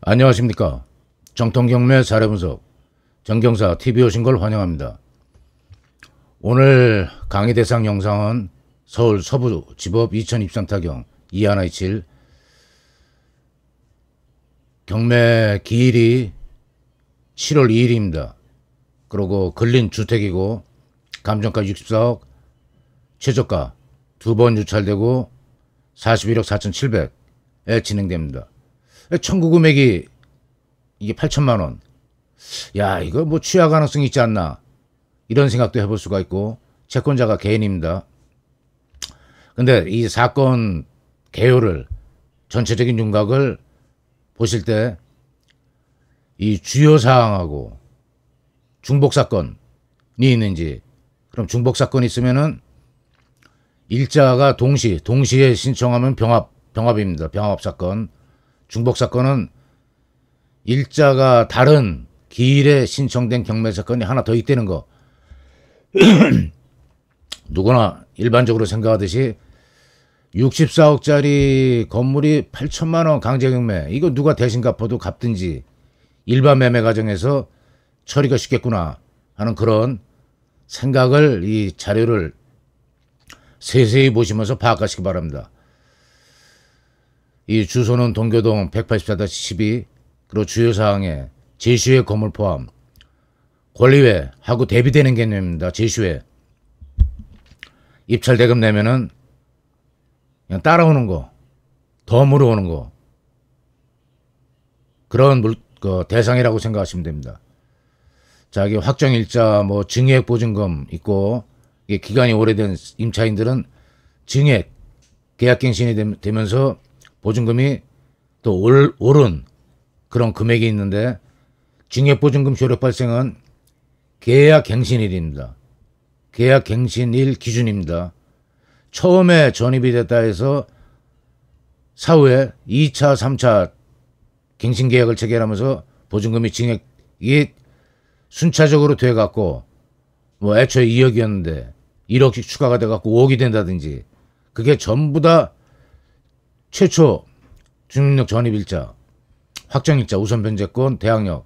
안녕하십니까. 정통경매 사례분석 정경사 TV 오신 걸 환영합니다. 오늘 강의 대상 영상은 서울 서부지법 2023 타경 2127 경매 기일이 7월 2일입니다. 그리고 근린 주택이고 감정가 64억, 최저가 2번 유찰되고 41억 4,700에 진행됩니다. 청구 금액이 이게 8천만원. 야, 이거 뭐 취하 가능성이 있지 않나, 이런 생각도 해볼 수가 있고, 채권자가 개인입니다. 근데 이 사건 개요를, 전체적인 윤곽을 보실 때 이 주요 사항하고 중복 사건이 있는지, 그럼 중복 사건이 있으면은 일자가 동시에 신청하면 병합입니다. 병합 사건. 중복 사건은 일자가 다른 기일에 신청된 경매 사건이 하나 더 있다는 거. 누구나 일반적으로 생각하듯이 64억짜리 건물이 8천만원 강제경매, 이거 누가 대신 갚아도 갚든지 일반 매매 과정에서 처리가 쉽겠구나 하는 그런 생각을, 이 자료를 세세히 보시면서 파악하시기 바랍니다. 이 주소는 동교동 184-12, 그리고 주요사항에 제시외 건물 포함, 권리외하고 대비되는 개념입니다. 제시외. 입찰 대금 내면은 그냥 따라오는 거, 더 물어오는 거, 그런 대상이라고 생각하시면 됩니다. 자, 이게 확정일자, 뭐 증액 보증금 있고, 이게 기간이 오래된 임차인들은 증액 계약갱신이 되면서 보증금이 또 오른 그런 금액이 있는데, 증액보증금 효력 발생은 계약갱신일입니다. 계약갱신일 기준입니다. 처음에 전입이 됐다 해서 사후에 2차, 3차 갱신계약을 체결하면서 보증금이 증액이 순차적으로 돼갖고, 뭐 애초에 2억이었는데 1억씩 추가가 돼갖고 5억이 된다든지, 그게 전부 다 최초 주민력 전입일자, 확정일자, 우선변제권, 대항력에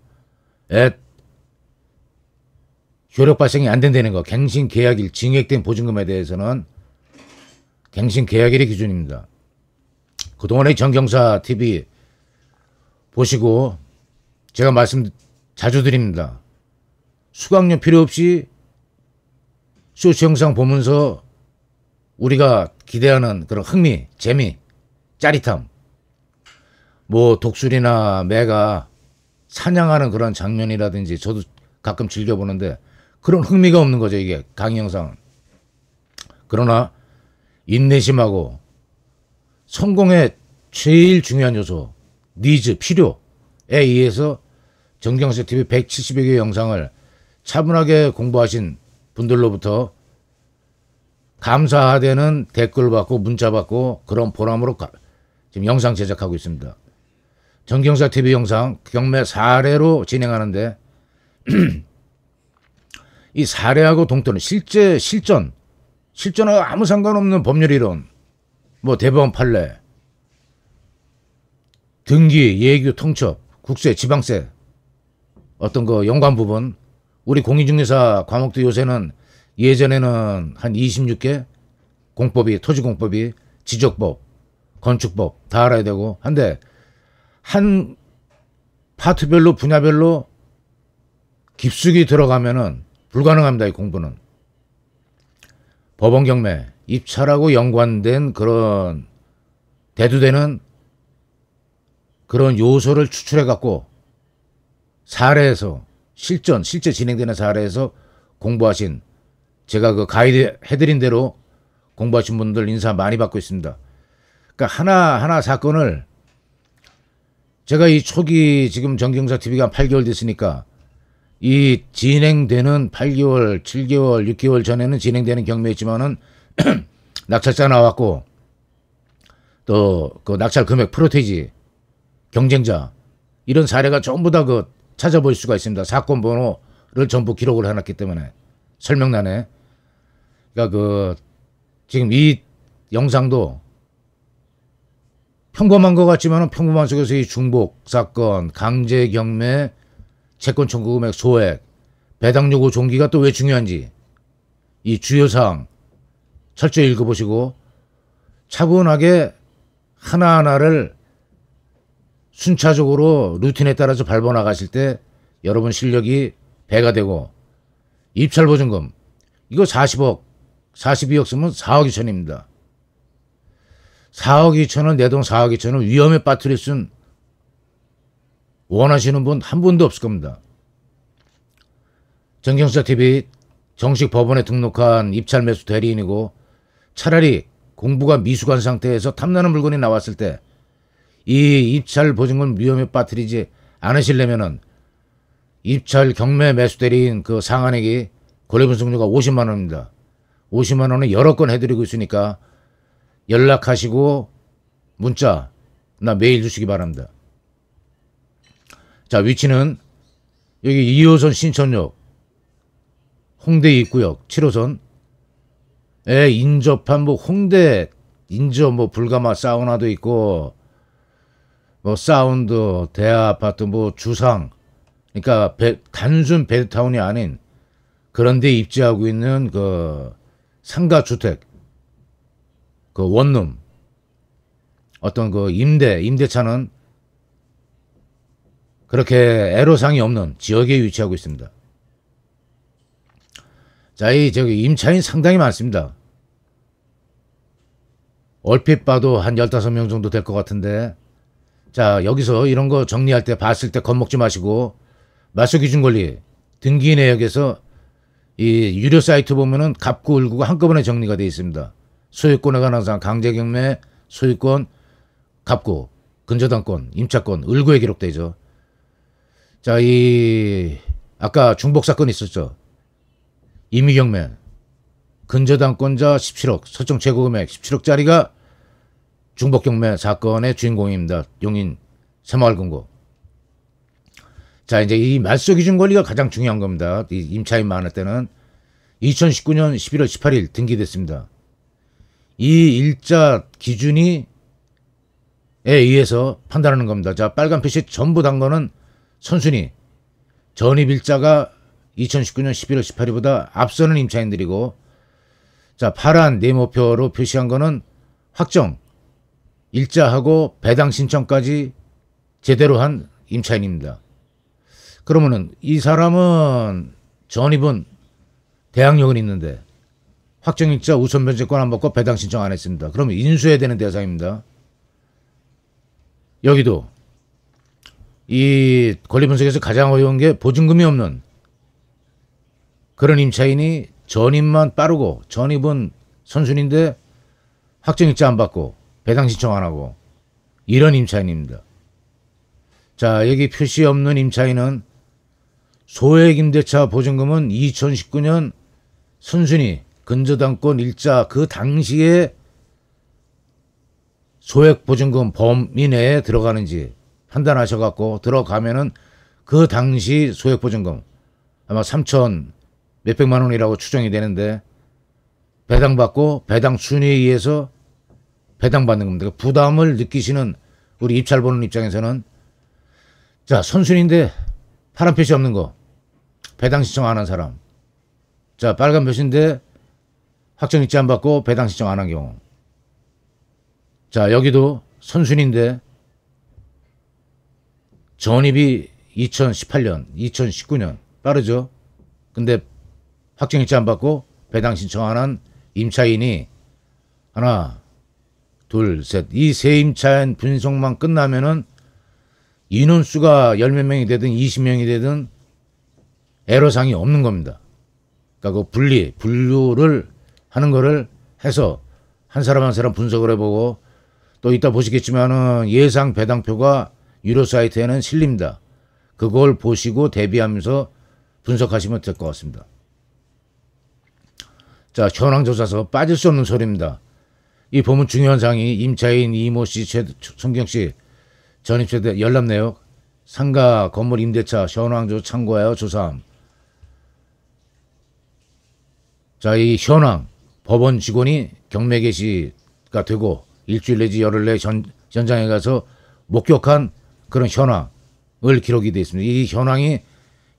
효력 발생이 안 된다는 거. 갱신계약일, 증액된 보증금에 대해서는 갱신계약일이 기준입니다. 그동안의 정경사 TV 보시고, 제가 말씀 자주 드립니다. 수강료 필요 없이 쇼츠 영상 보면서 우리가 기대하는 그런 흥미, 재미, 짜릿함, 뭐 독수리나 매가 사냥하는 그런 장면이라든지 저도 가끔 즐겨보는데 그런 흥미가 없는 거죠, 이게 강의 영상은. 그러나 인내심하고 성공의 제일 중요한 요소, 니즈, 필요에 의해서 정경사 TV 170여 개 영상을 차분하게 공부하신 분들로부터 감사하다는 댓글 받고 문자 받고, 그런 보람으로 지금 영상 제작하고 있습니다. 정경사 TV 영상 경매 사례로 진행하는데, 이 사례하고 동떨어진 실제 실전하고 아무 상관없는 법률이론, 뭐 대법원 판례, 등기, 예규, 통첩, 국세, 지방세, 어떤 거 연관 부분, 우리 공인중개사 과목도 요새는, 예전에는 한 26개 공법이, 토지공법이, 지적법, 건축법 다 알아야 되고 한데, 한 파트별로, 분야별로 깊숙이 들어가면은 불가능합니다, 이 공부는. 법원 경매, 입찰하고 연관된 그런 대두되는 그런 요소를 추출해 갖고 사례에서, 실제 진행되는 사례에서 공부하신, 제가 그 가이드 해드린 대로 공부하신 분들 인사 많이 받고 있습니다. 그러니까 하나하나 사건을, 제가 이 초기 지금 정경사 TV가 한 8개월 됐으니까, 이 진행되는 8개월, 7개월, 6개월 전에는 진행되는 경매였지만은 낙찰자 나왔고, 또 그 낙찰 금액, 프로테이지, 경쟁자, 이런 사례가 전부 다 그 찾아볼 수가 있습니다. 사건 번호를 전부 기록을 해놨기 때문에 설명란에. 그러니까 그 지금 이 영상도 평범한 것 같지만 평범한 속에서 이 중복 사건, 강제 경매, 채권 청구 금액 소액, 배당 요구 종기가 또 왜 중요한지 이 주요 사항 철저히 읽어보시고 차분하게 하나하나를 순차적으로 루틴에 따라서 밟아 나가실 때 여러분 실력이 배가 되고, 입찰보증금 이거 40억 42억 쓰면 4억 2천입니다. 4억 2천은 내 돈 4억 2천을 위험에 빠뜨릴 순 원하시는 분 한 분도 없을 겁니다. 정경수사TV 정식 법원에 등록한 입찰 매수 대리인이고, 차라리 공부가 미숙한 상태에서 탐나는 물건이 나왔을 때 이 입찰 보증금 위험에 빠뜨리지 않으시려면은 입찰 경매 매수 대리인 그 상한액이 거래분석료가 50만 원입니다. 50만 원은 여러 건 해드리고 있으니까 연락하시고 문자 나 메일 주시기 바랍니다. 자, 위치는 여기 2호선 신천역 홍대 입구역 7호선에 인접한 뭐 홍대 인접 뭐 불가마 사우나도 있고 뭐 사운드 대아파트 뭐 주상, 그러니까 단순 베드타운이 아닌 그런 데 입지하고 있는 그 상가주택, 그 원룸, 어떤 그 임대차는 그렇게 애로사항이 없는 지역에 위치하고 있습니다. 자, 저기 임차인 상당히 많습니다. 얼핏 봐도 한 15명 정도 될 것 같은데, 자, 여기서 이런 거 정리할 때 봤을 때 겁먹지 마시고, 말소기준권리 등기 내역에서 이 유료 사이트 보면은 갑구 을구가 한꺼번에 정리가 되어 있습니다. 소유권에 관한 사항, 강제경매, 소유권, 갑구, 근저당권, 임차권, 을구에 기록되죠. 자, 아까 중복사건 있었죠. 임의경매, 근저당권자 17억, 설정 최고금액 17억짜리가 중복경매 사건의 주인공입니다. 용인 새마을금고. 자, 이제 이 말소기준권리가 가장 중요한 겁니다. 이 임차인 많을 때는 2019년 11월 18일 등기됐습니다. 이 일자 기준이 의해서 판단하는 겁니다. 자, 빨간 표시 전부 단 거는 선순위 전입일자가 2019년 11월 18일보다 앞서는 임차인들이고, 자, 파란 네모표로 표시한 거는 확정 일자하고 배당 신청까지 제대로 한 임차인입니다. 그러면은 이 사람은 전입은 대항력은 있는데 확정일자 우선 변제권 안 받고 배당 신청 안 했습니다. 그러면 인수해야 되는 대상입니다. 여기도 이 권리분석에서 가장 어려운 게 보증금이 없는 그런 임차인이 전입만 빠르고, 전입은 선순위인데 확정일자 안 받고 배당 신청 안 하고, 이런 임차인입니다. 자, 여기 표시 없는 임차인은 소액임대차 보증금은 2019년 선순위 근저당권 일자 그 당시에 소액보증금 범위 내에 들어가는지 판단하셔갖고 들어가면은 그 당시 소액보증금 아마 3천 몇백만 원이라고 추정이 되는데, 배당받고 배당 순위에 의해서 배당받는 겁니다. 부담을 느끼시는 우리 입찰 보는 입장에서는, 자, 선순위인데 파란 표시 없는 거 배당 신청 안 한 사람, 자, 빨간 표시인데 확정일자 안 받고 배당 신청 안 한 경우, 자, 여기도 선순위인데 전입이 2018년 2019년 빠르죠. 근데 확정일자 안 받고 배당 신청 안 한 임차인이 하나 둘 셋, 이 세 임차인 분석만 끝나면은 인원수가 10몇 명이 되든 20명이 되든 애로사항이 없는 겁니다. 그러니까 그 분류를 하는 거를 해서 한 사람 한 사람 분석을 해보고, 또 이따 보시겠지만은 예상 배당표가 유료 사이트에는 실립니다. 그걸 보시고 대비하면서 분석하시면 될 것 같습니다. 자, 현황조사서 빠질 수 없는 소리입니다. 이 보면 중요한 사항이 임차인 이모 씨, 성경 씨 전입세대 열납 내역, 상가 건물 임대차 현황조 참고하여 조사함. 자, 이 현황 법원 직원이 경매 개시가 되고 일주일 내지 열흘 내에 현장에 가서 목격한 그런 현황을 기록이 되어 있습니다. 이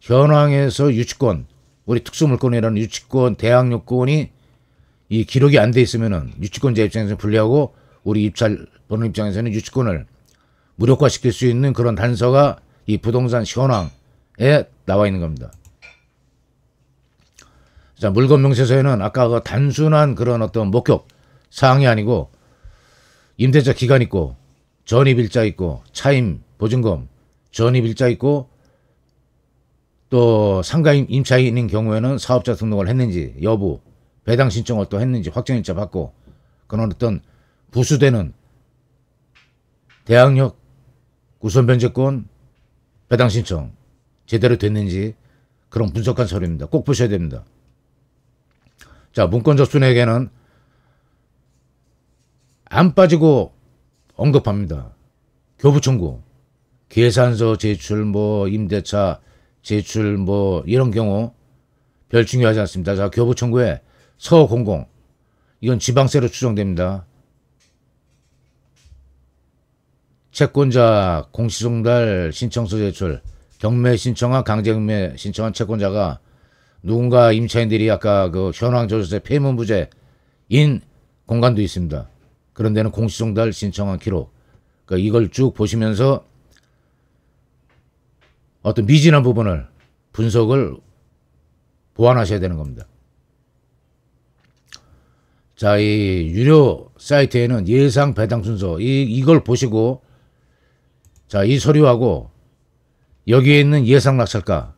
현황에서 유치권, 우리 특수물권이라는 유치권, 대항요건이 이 기록이 안 돼 있으면은 유치권자 입장에서는 불리하고 우리 입찰 보는 입장에서는 유치권을 무력화시킬 수 있는 그런 단서가 이 부동산 현황에 나와 있는 겁니다. 자, 물건 명세서에는 아까 그 단순한 그런 어떤 목격 사항이 아니고 임대차 기간 있고 전입일자 있고 차임 보증금 전입일자 있고 또 상가 임차인인 경우에는 사업자 등록을 했는지 여부 배당 신청을 또 했는지 확정일자 받고 그런 어떤 부수되는 대항력 우선 변제권 배당 신청 제대로 됐는지 그런 분석한 서류입니다. 꼭 보셔야 됩니다. 자, 문건 접수에게는 안 빠지고 언급합니다. 교부 청구, 계산서 제출, 임대차 제출, 이런 경우 별 중요하지 않습니다. 자, 교부 청구에 서공공, 이건 지방세로 추정됩니다. 채권자 공시송달 신청서 제출, 경매 신청한 강제경매 신청한 채권자가 누군가 임차인들이 아까 그 현황조사세 폐문부재인 공간도 있습니다. 그런 데는 공시송달 신청한 기록. 그러니까 이걸 쭉 보시면서 어떤 미진한 부분을 분석을 보완하셔야 되는 겁니다. 자, 이 유료 사이트에는 예상 배당 순서 이걸 보시고 자, 이 서류하고 여기에 있는 예상 낙찰가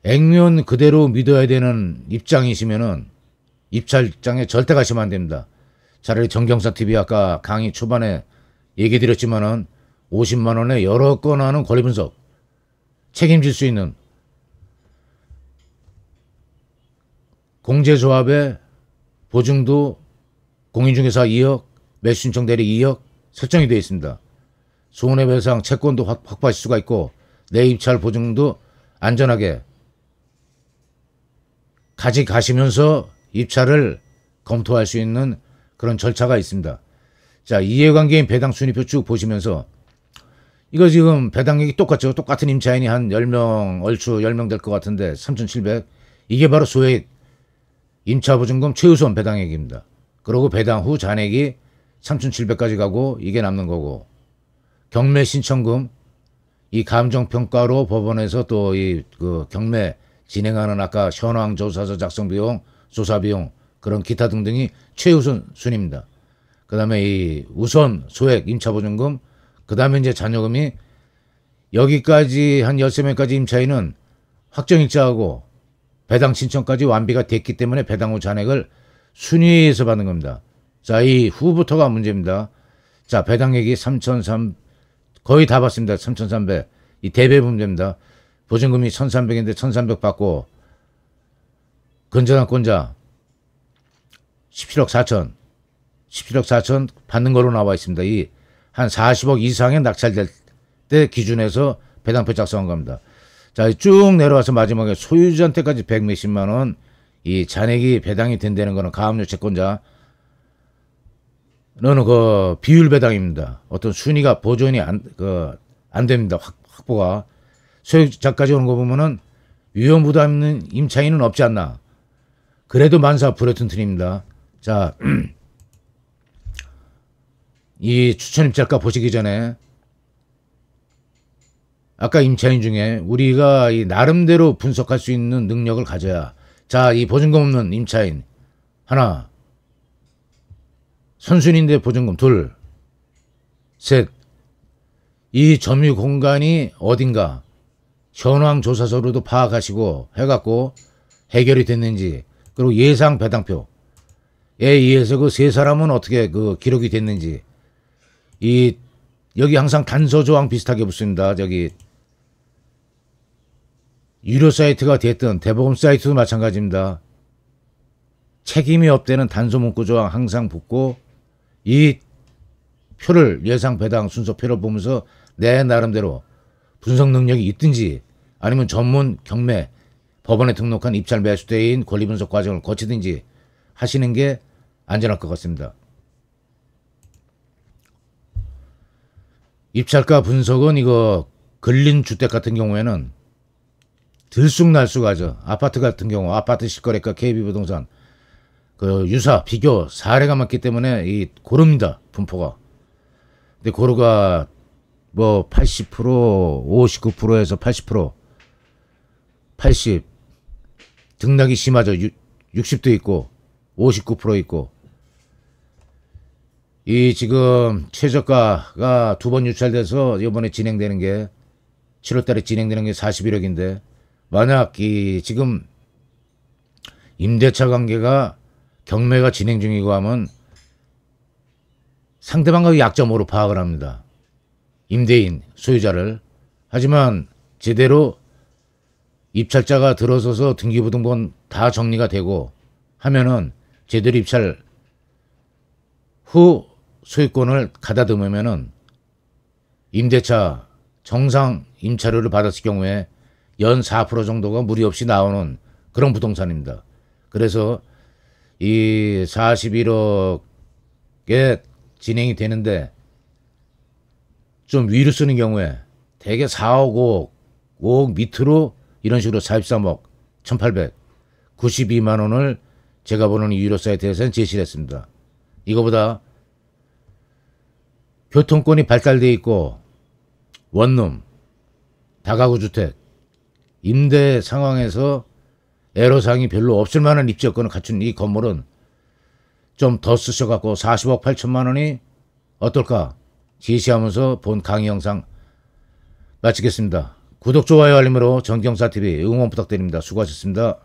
액면 그대로 믿어야 되는 입장이시면은 입찰장에 절대 가시면 안 됩니다. 차라리 정경사 TV 아까 강의 초반에 얘기 드렸지만은 50만 원에 여러 건 하는 권리 분석 책임질 수 있는 공제조합의 보증도 공인중개사 2억, 매수신청 대리 2억 설정이 되어 있습니다. 손해배상 채권도 확보하실 수가 있고 내 입찰 보증도 안전하게 가져가시면서 입찰을 검토할 수 있는 그런 절차가 있습니다. 자, 이해관계인 배당 순위표 쭉 보시면서 이거 지금 배당액이 똑같죠. 똑같은 임차인이 한 10명, 얼추 10명 될 것 같은데 3,700 이게 바로 소액 임차보증금 최우선 배당액입니다. 그리고 배당 후 잔액이 3,700까지 가고 이게 남는 거고 경매 신청금 이 감정평가로 법원에서 또 이 그 경매 진행하는 아까 현황 조사서 작성 비용, 조사 비용 그런 기타 등등이 최우선 순입니다. 그 다음에 이 우선 소액 임차보증금 그 다음에 이제 잔여금이 여기까지 한 13명까지 임차인은 확정일자하고 배당 신청까지 완비가 됐기 때문에 배당 후 잔액을 순위에서 받는 겁니다. 자, 이 후부터가 문제입니다. 자, 배당액이 3,300 거의 다 받습니다. 3,300 이 대배분 문제입니다. 보증금이 1,300인데 1,300 받고 건전한권자 17억 4천 17억 4천 받는 거로 나와 있습니다. 이 한 40억 이상의 낙찰될 때 기준에서 배당표 작성한 겁니다. 자, 쭉 내려와서 마지막에 소유주한테까지 100 몇십만 원 이 잔액이 배당이 된다는 거는 가압류 채권자 너는 그 비율 배당입니다. 어떤 순위가 보존이 안 됩니다. 확보가 소유자까지 오는 거 보면은 위험 부담 있는 임차인은 없지 않나. 그래도 만사 불허튼튼입니다. 자, 이 추천 입찰가 보시기 전에 아까 임차인 중에 우리가 이 나름대로 분석할 수 있는 능력을 가져야 자, 이 보증금 없는 임차인 하나 선순위인데 보증금 둘 셋 이 점유 공간이 어딘가 현황 조사서로도 파악하시고 해갖고 해결이 됐는지 그리고 예상 배당표에 의해서 그 세 사람은 어떻게 그 기록이 됐는지 여기 항상 단서 조항 비슷하게 붙습니다. 저기 유료 사이트가 됐든 대법원 사이트도 마찬가지입니다. 책임이 없다는 단서 문구 조항 항상 붙고 이 표를 예상 배당 순서표를 보면서 내 나름대로 분석 능력이 있든지 아니면 전문 경매 법원에 등록한 입찰 매수대인 권리 분석 과정을 거치든지 하시는 게 안전할 것 같습니다. 입찰가 분석은 이거 근린 주택 같은 경우에는 들쑥날쑥하죠. 아파트 같은 경우 아파트 실거래가 KB부동산 그 유사 비교 사례가 많기 때문에 이 고릅니다. 분포가. 근데 고르가 뭐 80%, 59%에서 80%, 80 등락이 심하죠. 60도 있고 59% 있고. 이 지금 최저가가 두 번 유찰돼서 이번에 진행되는 게 7월달에 진행되는 게 41억인데 만약 이 지금 임대차 관계가 경매가 진행 중이고 하면 상대방의 약점으로 파악을 합니다. 임대인, 소유자를. 하지만 제대로 입찰자가 들어서서 등기부등본 다 정리가 되고 하면은 제대로 입찰 후 소유권을 가다듬으면은 임대차 정상 임차료를 받았을 경우에 연 4% 정도가 무리 없이 나오는 그런 부동산입니다. 그래서 이 41억에 진행이 되는데 좀 위로 쓰는 경우에 대개 4억, 5억, 5억 밑으로 이런 식으로 43억, 1892만 원을 제가 보는 유료 사이트에서는 제시를 했습니다. 이거보다 교통권이 발달되어 있고 원룸, 다가구 주택, 임대 상황에서 애로사항이 별로 없을 만한 입지 여건을 갖춘 이 건물은 좀 더 쓰셔갖고 40억 8천만 원이 어떨까 제시하면서 본 강의 영상 마치겠습니다. 구독, 좋아요, 알림으로 정경사TV 응원 부탁드립니다. 수고하셨습니다.